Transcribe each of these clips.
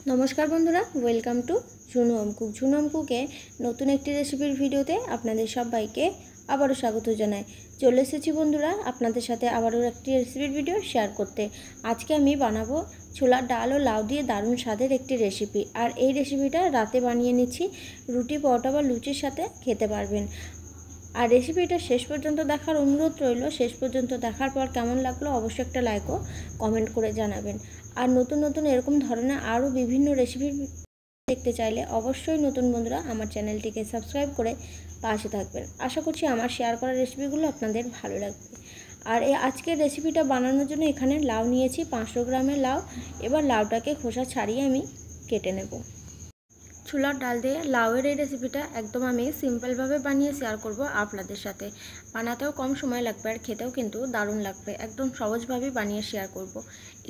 नमस्कार बंधुरा welcome to Jhunu home cook. Jhunu home कुके नतून एक रेसिपिर भिडियोते आपनादेर सबाइके आबारो स्वागत जानाई। चले एसेछि बंधुरा आपनादेर साथे आबारो एकटी रेसिपिर भिडियो शेयर करते। आजके आमी बानाबो छोलार डाल और लाउ दिए दारुण स्वादेर एकटी रेसिपि। और এই रेसिपिटा राते बानिये निচ্ছি, रुटी परोटा बा लुचिर साथे खेते पारबेन। और रेसिपिटा शेष पर्यन्त देखार अनुरोध रइल। शेष पर्यन्त देखार पर केमन लागलो अवश्य एकटा लाइक ओ कमेंट करे जानाबेन। और नतून नतून एरकम धरनेर आरो विभिन्न रेसिपि देखते चाइले अवश्यई नतून बंधुरा आमार चैनलटिके सबस्क्राइब करे पाशे थाकबेन। आशा करछि आमार शेयर करा रेसिपिगुलो आपनादेर भालो लागबे। और आजकेर रेसिपिटा बानानोर जोन्नो एखाने लाउ नियेछि 500 ग्रामेर लाउ। एबार लाउटाके खोसा छाड़िये आमि केटे नेब। छोलार डाल दिए लाउर এই রেসিপিটা একদম আমি সিম্পলভাবে বানিয়ে শেয়ার করব আপনাদের সাথে। বানাতেও কম সময় লাগবে আর খেতেও কিন্তু দারুণ লাগবে। একদম সহজভাবে বানিয়ে শেয়ার করব।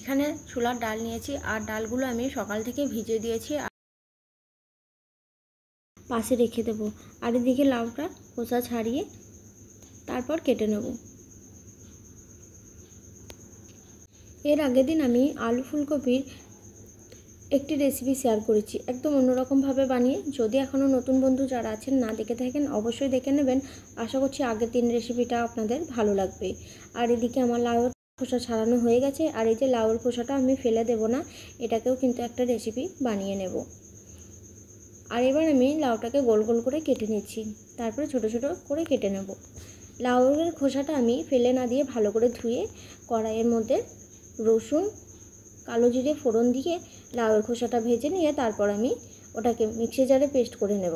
এখানে ছোলার ডাল নিয়েছি আর ডালগুলো আমি সকাল থেকে ভিজিয়ে দিয়েছি, পাশে রেখে দেব। আর এদিকে লাউটা খোসা ছাড়িয়ে তারপর কেটে নেব। এর আগের দিন আমি আলু ফুলকপির একটি রেসিপি শেয়ার করেছি একদম অন্যরকম ভাবে বানিয়ে। যদি এখনো নতুন বন্ধু যারা আছেন না দেখে থাকেন অবশ্যই দেখে নেবেন। আশা করছি আগের দিন রেসিপিটা আপনাদের ভালো লাগবে। আর এদিকে আমার লাউয়ের খোসা ছাড়ানো হয়ে গেছে। আর এই যে লাউয়ের খোসাটা আমি ফেলে দেব না, এটাকেও কিন্তু একটা রেসিপি বানিয়ে নেব। আর এবার আমি লাউটাকে গোল গোল করে কেটে নিচ্ছি, তারপরে ছোট ছোট করে কেটে নেব। লাউয়ের খোসাটা আমি ফেলে না দিয়ে ভালো করে ধুয়ে কড়াইয়ের মধ্যে রসুন কালো জিরে ফোড়ন দিয়ে লাউয়ের খোসাটা ভেজে নিয়ে তারপর আমি ওটাকে মিক্সি জারে পেস্ট করে নেব।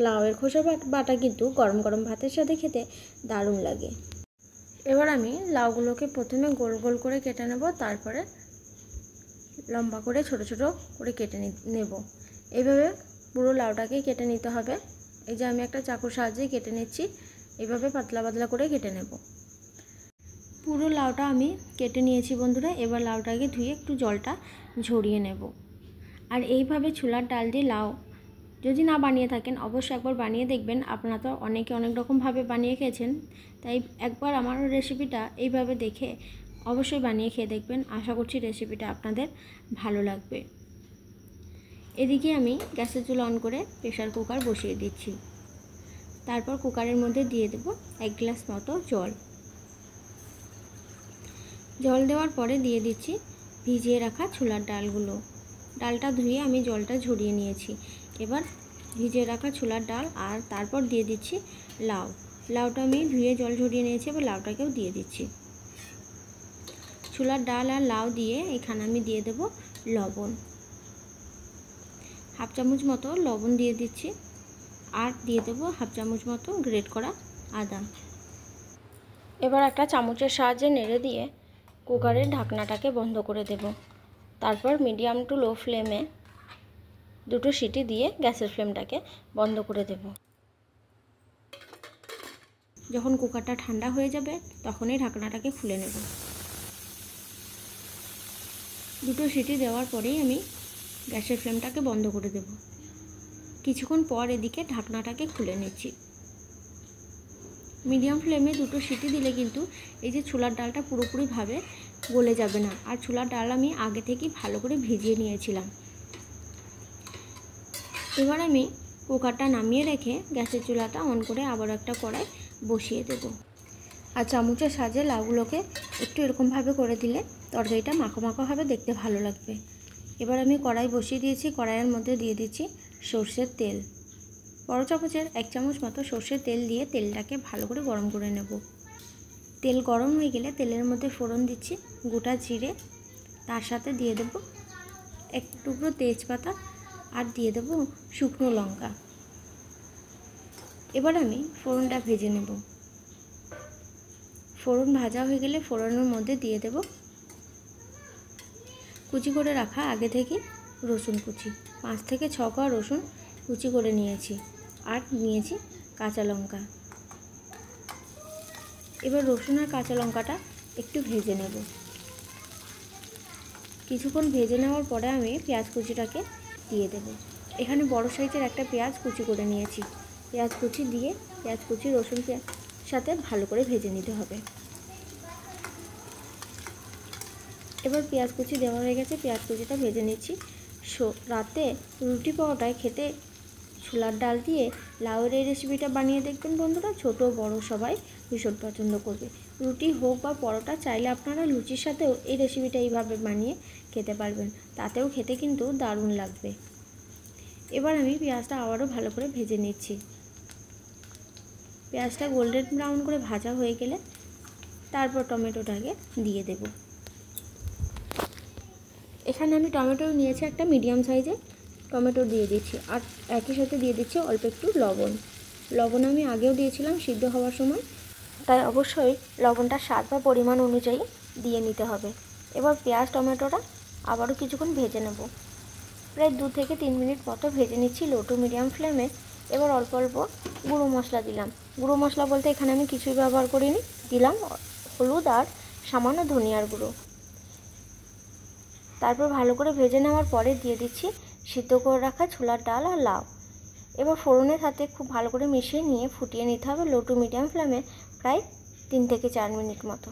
লাউয়ের খোসা বাটা কিন্তু গরম গরম ভাতের সাথে খেতে দারুণ লাগে। এবার আমি লাউগুলোকে প্রথমে গোল গোল করে কেটে নেব, তারপরে লম্বা করে ছোট ছোট করে কেটে নেব। এইভাবে পুরো লাউটাকে কেটে নিতে হবে। এই যে আমি একটা চাকুর সাহায্যে কেটে নিচ্ছি, এইভাবে পাতলা পাতলা করে কেটে নেব। পুরো লাউটা আমি কেটে নিয়েছি বন্ধুরা। এবার লাউটাকে ধুয়ে একটু জলটা ঝরিয়ে নেব। আর এইভাবে ছোলার ডাল দিয়ে লাউ যদি না বানিয়ে থাকেন অবশ্যই একবার বানিয়ে দেখবেন। আপনারা তো অনেকে অনেক রকমভাবে বানিয়ে খেয়েছেন, তাই একবার আমার রেসিপিটা এইভাবে দেখে অবশ্যই বানিয়ে খেয়ে দেখবেন। আশা করছি রেসিপিটা আপনাদের ভালো লাগবে। এদিকে আমি গ্যাসের চুলা অন করে প্রেসার কুকার বসিয়ে দিচ্ছি। তারপর কুকারের মধ্যে দিয়ে দেব 1 গ্লাস মতো জল। জল দেওয়ার পরে দিয়ে দিচ্ছি ভিজিয়ে রাখা ছোলার ডালগুলো। ডালটা ধুয়ে আমি জলটা ঝরিয়ে নিয়েছি। এবার ভিজিয়ে রাখা ছোলার ডাল আর তারপর দিয়ে দিচ্ছি লাউ। লাউটা আমি ধুয়ে জল ঝরিয়ে নিয়েছি, এবার লাউটাকেও দিয়ে দিচ্ছি। ছোলার ডাল আর লাউ দিয়ে এখানে আমি দিয়ে দেব লবণ, হাফ চামচ মতো লবণ দিয়ে দিচ্ছি। আর দিয়ে দেবো হাফ চামচ মতো গ্রেট করা আদা। এবার একটা চামচের সাহায্যে নেড়ে দিয়ে কুকারের ঢাকনাটাকে বন্ধ করে দেব। তারপর মিডিয়াম টু লো ফ্লেমে দুটো সিটি দিয়ে গ্যাসের ফ্লেমটাকে বন্ধ করে দেব। যখন কুকারটা ঠান্ডা হয়ে যাবে তখনই ঢাকনাটাকে খুলে নেব। দুটো সিটি দেওয়ার পরেই আমি গ্যাসের ফ্লেমটাকে বন্ধ করে দেব। কিছুক্ষণ পর এদিকে ঢাকনাটাকে খুলে নিচ্ছি। মিডিয়াম ফ্লেমে দুটো সিটি দিলে কিন্তু এই যে ছোলার ডালটা পুরোপুরিভাবে গলে যাবে না। আর ছোলার ডাল আমি আগে থেকেই ভালো করে ভিজিয়ে নিয়েছিলাম। এবার আমি কুকারটা নামিয়ে রেখে গ্যাসের চুলাটা অন করে আবার একটা কড়াই বসিয়ে দেব। আর চামচের সাহায্যে লাউগুলোকে একটু এরকমভাবে করে দিলে তরকারিটা মাখো মাখো হবে, দেখতে ভালো লাগবে। এবার আমি কড়াই বসিয়ে দিয়েছি। কড়াইয়ের মধ্যে দিয়ে দিচ্ছি সর্ষের তেল। বড় চামচের 1 চামচ মতো সর্ষের তেল দিয়ে তেলটাকে ভালো করে গরম করে নেব। তেল গরম হয়ে গেলে তেলের মধ্যে ফোড়ন দিচ্ছি গোটা জিরে, তার সাথে দিয়ে দেব এক টুকরো তেজপাতা আর দিয়ে দেব শুকনো লঙ্কা। এবার আমি ফোড়নটা ভেজে নেব। ফোড়ন ভাজা হয়ে গেলে ফোড়নের মধ্যে দিয়ে দেব কুচি করে রাখা আগে থেকে রসুন কুচি। 5 থেকে 6 কোয়া রসুন কুচি করে নিয়েছি আর নিয়েছি কাঁচা লঙ্কা। এবার রসুন আর কাঁচা লঙ্কাটা একটু ভেজে নেব। কিছুক্ষণ ভেজে নেওয়ার পরে আমি পেঁয়াজ কুচিটাকে দিয়ে দেব। এখানে বড় সাইজের একটা পেঁয়াজ কুচি করে নিয়েছি। পেঁয়াজ কুচি দিয়ে পেঁয়াজ কুচি রসুন সাথে ভালো করে ভেজে নিতে হবে। এবার পেঁয়াজ কুচি দেওয়া হয়ে গেছে, পেঁয়াজ কুচিটা ভেজে নিচ্ছি। রাতে রুটি পরোটায় খেতে ছোলার ডাল দিয়ে লাউয়ের এই রেসিপিটা বানিয়ে দেখবেন বন্ধুরা। ছোট বড় সবাই ভীষণ পছন্দ করবে। রুটি হোক বা পরোটা, চাইলে আপনারা লুচির সাথেও এই রেসিপিটা এইভাবে বানিয়ে খেতে পারবেন, তাতেও খেতে কিন্তু দারুণ লাগবে। এবার আমি পেঁয়াজটা আবারও ভালো করে ভেজে নিচ্ছি। পেঁয়াজটা গোল্ডেন ব্রাউন করে ভাজা হয়ে গেলে তারপর টমেটোটাকে দিয়ে দেব। এখানে আমি টমেটো নিয়েছি একটা মিডিয়াম সাইজে, টমেটো দিয়ে দিচ্ছি। আর একই সাথে দিয়ে দিচ্ছি অল্প একটু লবণ। লবণ আমি আগেও দিয়েছিলাম সিদ্ধ হওয়ার সময়, তাই অবশ্যই লবণটা স্বাদ বা পরিমাণ অনুযায়ী দিয়ে নিতে হবে। এবার পেঁয়াজ টমেটোটা আবারও কিছুক্ষণ ভেজে নেব। প্রায় 2 থেকে 3 মিনিট মতো ভেজে নিচ্ছি লো টু মিডিয়াম ফ্লেমে। এবার অল্প অল্প গুঁড়ো মশলা দিলাম। গুঁড়ো মশলা বলতে এখানে আমি কিছুই ব্যবহার করিনি, দিলাম হলুদ আর সামান্য ধনিয়ার গুঁড়ো। তারপর ভালো করে ভেজে নেওয়ার পরে দিয়ে দিচ্ছি সিদ্ধ করে রাখা ছোলার ডাল আর লাউ। এবার ফোড়নের সাথে খুব ভালো করে মিশিয়ে নিয়ে ফুটিয়ে নিতে হবে লো টু মিডিয়াম ফ্লেমে প্রায় 3 থেকে 4 মিনিট মতো।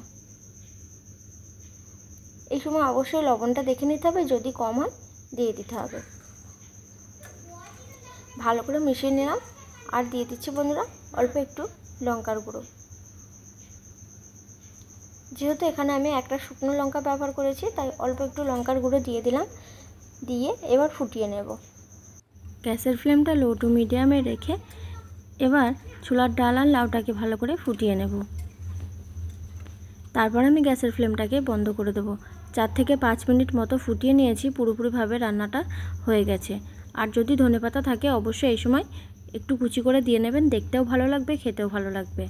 এই সময় অবশ্যই লবণটা দেখে নিতে হবে, যদি কম হয় দিয়ে দিতে হবে। ভালো করে মিশিয়ে নিলাম। আর দিয়ে দিচ্ছি বন্ধুরা অল্প একটু লঙ্কার গুঁড়ো। যেহেতু এখানে আমি একটা শুকনো লঙ্কা ব্যবহার করেছি, তাই অল্প একটু লঙ্কার গুঁড়ো দিয়ে দিলাম। দিয়ে এবার ফুটিয়ে নেব। গ্যাসের ফ্লেমটা লো টু মিডিয়ামে রেখে এবার ছোলার ডাল আর লাউটাকে ভালো করে ফুটিয়ে নেব। তারপর আমি গ্যাসের ফ্লেমটাকে বন্ধ করে দেবো। 4 থেকে 5 মিনিট মতো ফুটিয়ে নিয়েছি, পুরোপুরিভাবে রান্নাটা হয়ে গেছে। আর যদি ধনেপাতা থাকে অবশ্যই এই সময় একটু কুচি করে দিয়ে নেবেন, দেখতেও ভালো লাগবে, খেতেও ভালো লাগবে।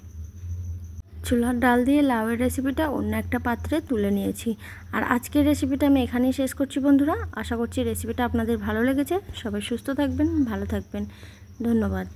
ছোলার ডাল দিয়ে লাউয়ের রেসিপিটা অন্য একটা পাত্রে তুলে নিয়েছি। আর আজকের রেসিপিটা আমি এখানেই শেষ করছি বন্ধুরা। আশা করছি রেসিপিটা আপনাদের ভালো লেগেছে। সবাই সুস্থ থাকবেন, ভালো থাকবেন। ধন্যবাদ।